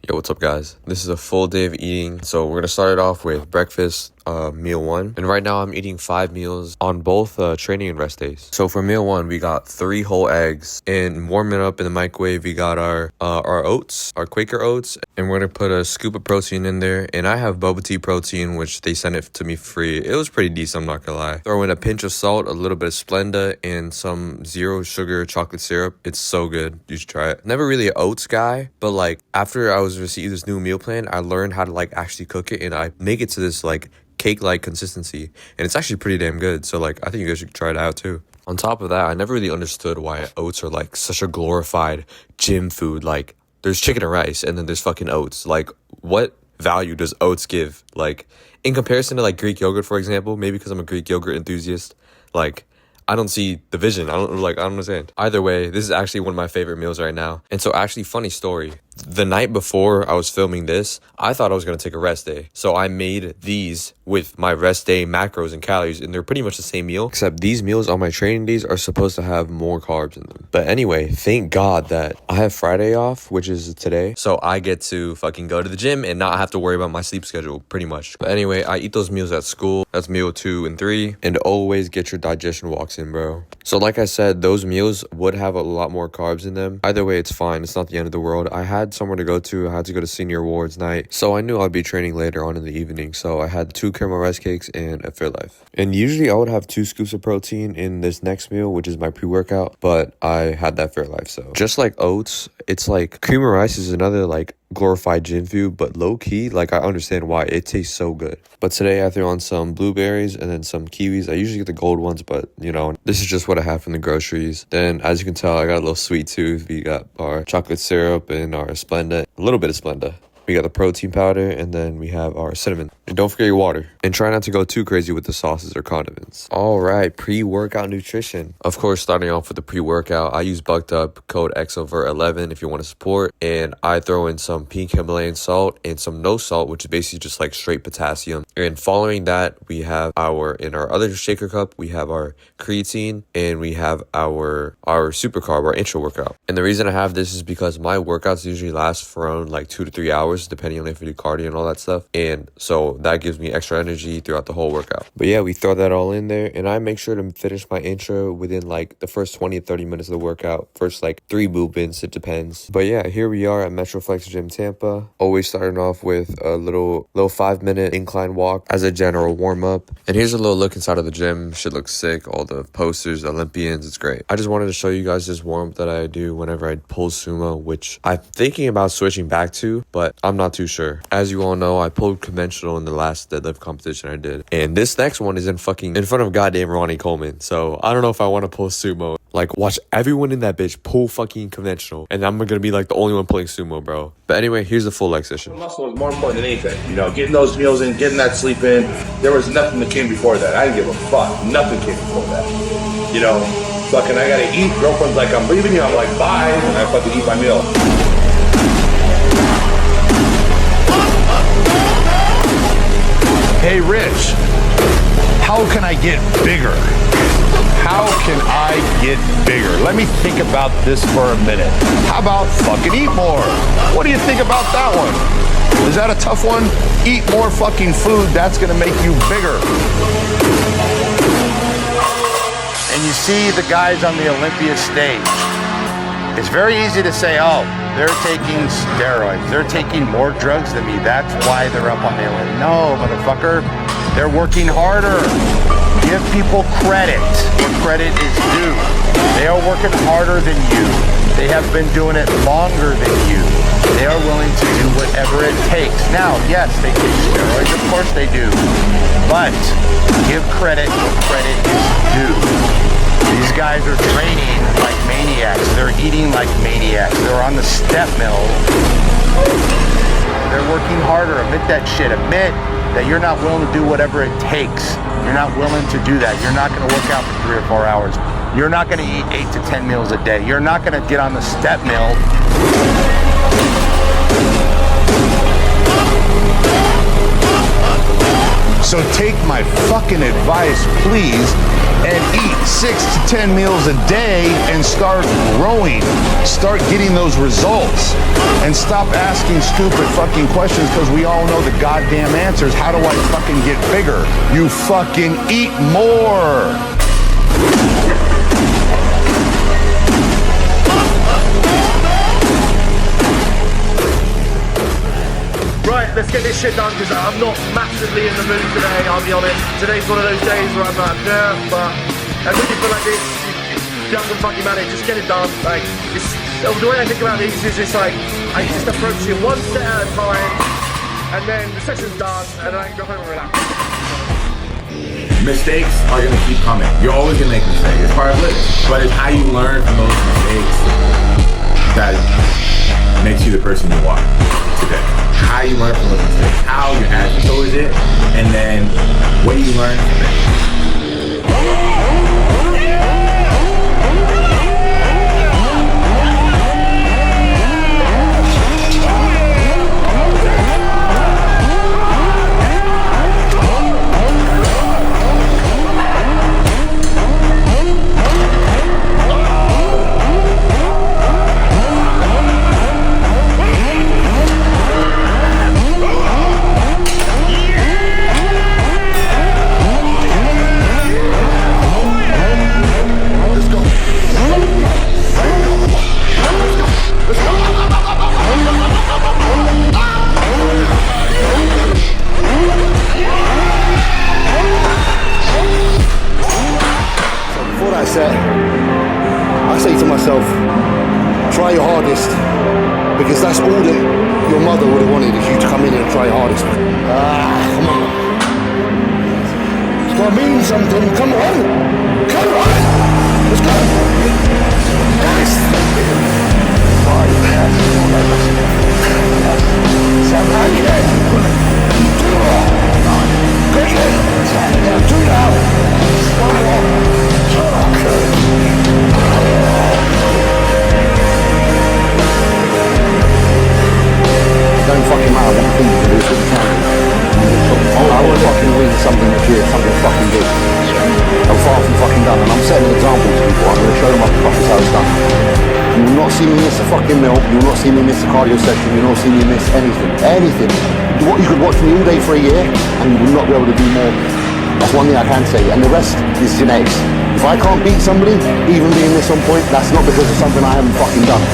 Yo, what's up guys? This is a full day of eating. So we're gonna start it off with breakfast, meal one. And right now I'm eating 5 meals on both training and rest days. So for meal one, we got 3 whole eggs, and warming it up in the microwave, we got our oats, our Quaker oats, and we're gonna put a scoop of protein in there. And I have boba tea protein, which they sent it to me free. It was pretty decent, I'm not gonna lie. Throw in a pinch of salt, a little bit of Splenda, and some zero sugar chocolate syrup. It's so good. You should try it. Never really an oats guy, but like after I was received this new meal plan, I learned how to like actually cook it, and I make it to this like cake-like consistency, and it's actually pretty damn good. So like I think you guys should try it out too. On top of that, I never really understood why oats are like such a glorified gym food. Like there's chicken and rice, and then there's fucking oats. Like what value does oats give? Like in comparison to like Greek yogurt, for example, maybe because I'm a Greek yogurt enthusiast, like I don't see the vision. I don't understand. Either way, this is actually one of my favorite meals right now. And so actually, funny story. The night before I was filming this, I thought I was going to take a rest day. So I made these with my rest day macros and calories, and they're pretty much the same meal, except these meals on my training days are supposed to have more carbs in them. But anyway, thank God that I have Friday off, which is today. So I get to fucking go to the gym and not have to worry about my sleep schedule, pretty much. But anyway, I eat those meals at school. That's meal 2 and 3. And always get your digestion walks in, bro. So like I said, those meals would have a lot more carbs in them. Either way, it's fine. It's not the end of the world. I had somewhere to go to. I had to go to senior awards night, so I knew I'd be training later on in the evening. So I had 2 caramel rice cakes and a Fairlife. And usually I would have 2 scoops of protein in this next meal, which is my pre-workout, but I had that Fairlife. So just like oats, it's like cream of rice is another like glorified gym food, but low-key, like I understand why it tastes so good. But today I threw on some blueberries and then some kiwis. I usually get the gold ones, but you know, this is just what I have from the groceries. Then as you can tell, I got a little sweet tooth. We got our chocolate syrup and our Splenda, a little bit of Splenda. We got the protein powder, and then we have our cinnamon. And don't forget your water. And try not to go too crazy with the sauces or condiments. All right, pre-workout nutrition. Of course, starting off with the pre-workout, I use buckedup, code xzovert11 if you want to support. And I throw in some pink Himalayan salt and some no salt, which is basically just like straight potassium. And following that, we have in our other shaker cup, we have our creatine, and we have our super carb, our intro workout. And the reason I have this is because my workouts usually last for around like 2 to 3 hours, depending on if we do cardio and all that stuff. And so that gives me extra energy throughout the whole workout. But yeah, we throw that all in there, and I make sure to finish my intro within like the first 20 to 30 minutes of the workout. First like 3 movements, it depends. But yeah, here we are at Metroflex Gym Tampa. Always starting off with a little 5-minute incline walk as a general warm-up. And here's a little look inside of the gym. Shit looks sick. All the posters, Olympians, it's great. I just wanted to show you guys this warm-up that I do whenever I pull sumo, which I'm thinking about switching back to, but I'm not too sure. As you all know, I pulled conventional in the last deadlift competition I did, and this next one is in front of goddamn Ronnie Coleman. So I don't know if I want to pull sumo. Like, watch everyone in that bitch pull fucking conventional, and I'm gonna be like the only one pulling sumo, bro. But anyway, here's the full leg session. Muscle is more important than anything. You know, getting those meals in, getting that sleep in. There was nothing that came before that. I didn't give a fuck. Nothing came before that. You know, fucking I gotta eat. Girlfriend's like, I'm leaving you. I'm like, bye. And I fucking eat my meal. Hey, Rich, how can I get bigger? How can I get bigger? Let me think about this for a minute. How about fucking eat more? What do you think about that one? Is that a tough one? Eat more fucking food, that's gonna make you bigger. And you see the guys on the Olympia stage. It's very easy to say, oh, they're taking steroids. They're taking more drugs than me. That's why they're up on the Olympics. No, motherfucker. They're working harder. Give people credit where credit is due. They are working harder than you. They have been doing it longer than you. They are willing to do whatever it takes. Now, yes, they take steroids. Of course they do. But give credit where credit is due. These guys are training like maniacs. They're eating like maniacs. They're on the step mill. They're working harder. Admit that shit. Admit that you're not willing to do whatever it takes. You're not willing to do that. You're not going to work out for 3 or 4 hours. You're not going to eat 8 to 10 meals a day. You're not going to get on the step mill. So take my fucking advice, please, and eat 6 to 10 meals a day and start growing. Start getting those results. And stop asking stupid fucking questions because we all know the goddamn answers. How do I fucking get bigger? You fucking eat more. Right, let's get this shit done because I'm not massively in the mood today, I'll be honest. Today's one of those days where I'm like, nah, but when you feel like this, you have to fucking manage, just get it done. Like, the way I think about these is just like, I just approach it one set at a time, and then the session's done, and then I can go home and relax. Mistakes are gonna keep coming. You're always gonna make mistakes. It's part of living. But it's how you learn from those mistakes that makes you the person you are today. How you learn from those mistakes, how your attitude towards it, and then what you learn from it. I say to myself, try your hardest, because that's all that your mother would have wanted, is you to come in and try your hardest. Come on. It's gotta mean something. Come on. Come on. Let's go. Yes. Don't fucking matter what you think you can do, it's what you can do. I want to fucking win something this year, something fucking big. I'm far from fucking done, and I'm setting an example to people. I'm going to show them fucking how it's done. You will not see me miss a fucking meal, you will not see me miss a cardio session, you will not see me miss anything. Anything. You could watch me all day for a year, and you will not be able to do more. That's one thing I can say, and the rest is genetics. If I can't beat somebody, even being this on point, that's not because of something I haven't fucking done.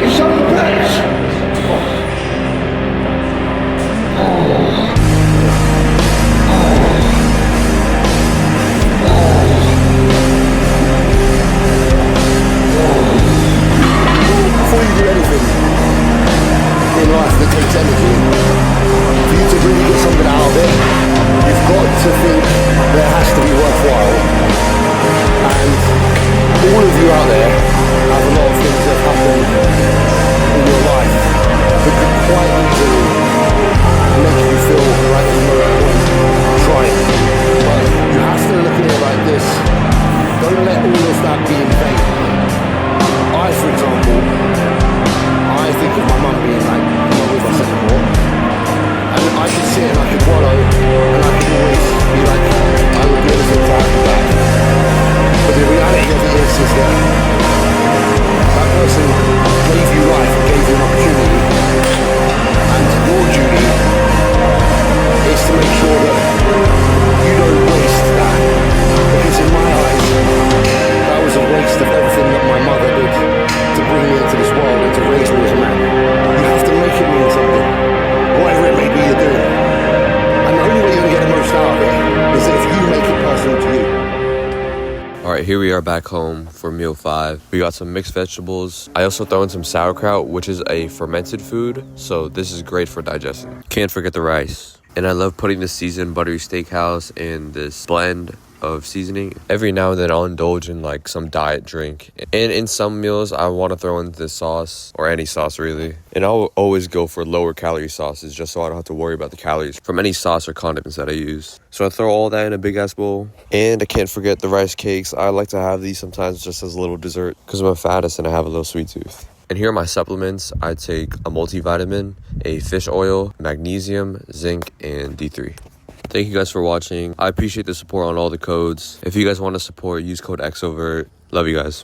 Son of a bitch! Before you do anything in life that takes energy, for you to really get something out of it, you've got to think that it has to be worthwhile. And all of you out there have a lot of things that have happened in your life that could quite easily make you feel like there's no point trying. But you have to look at it like this. Don't let all of that be in vain. For example, I think of my mum being like, not with us anymore. And I could sit and I could wallow, and I could always be like, I would do anything to have you back. But the reality of it is that that person gave you life and gave you an opportunity, and your duty is to make sure that you don't waste that. Because in my eyes, that was a waste of everything that my mother did to bring me into this world and to raise me as a man. You have to make it mean something, whatever it may be you're doing. And the only way you're going to get the most out of it is if you make it personal to you. Alright, here we are back home for meal 5. We got some mixed vegetables. I also throw in some sauerkraut, which is a fermented food, so this is great for digestion. Can't forget the rice. And I love putting the seasoned buttery steakhouse in this blend of seasoning. Every now and then I'll indulge in like some diet drink. And in some meals I want to throw in this sauce, or any sauce really. And I'll always go for lower calorie sauces just so I don't have to worry about the calories from any sauce or condiments that I use. So I throw all that in a big ass bowl. And I can't forget the rice cakes. I like to have these sometimes just as a little dessert because I'm a fattest and I have a little sweet tooth. And here are my supplements. I take a multivitamin, a fish oil, magnesium, zinc, and D3. Thank you guys for watching. I appreciate the support on all the codes. If you guys want to support, use code xzovert. Love you guys.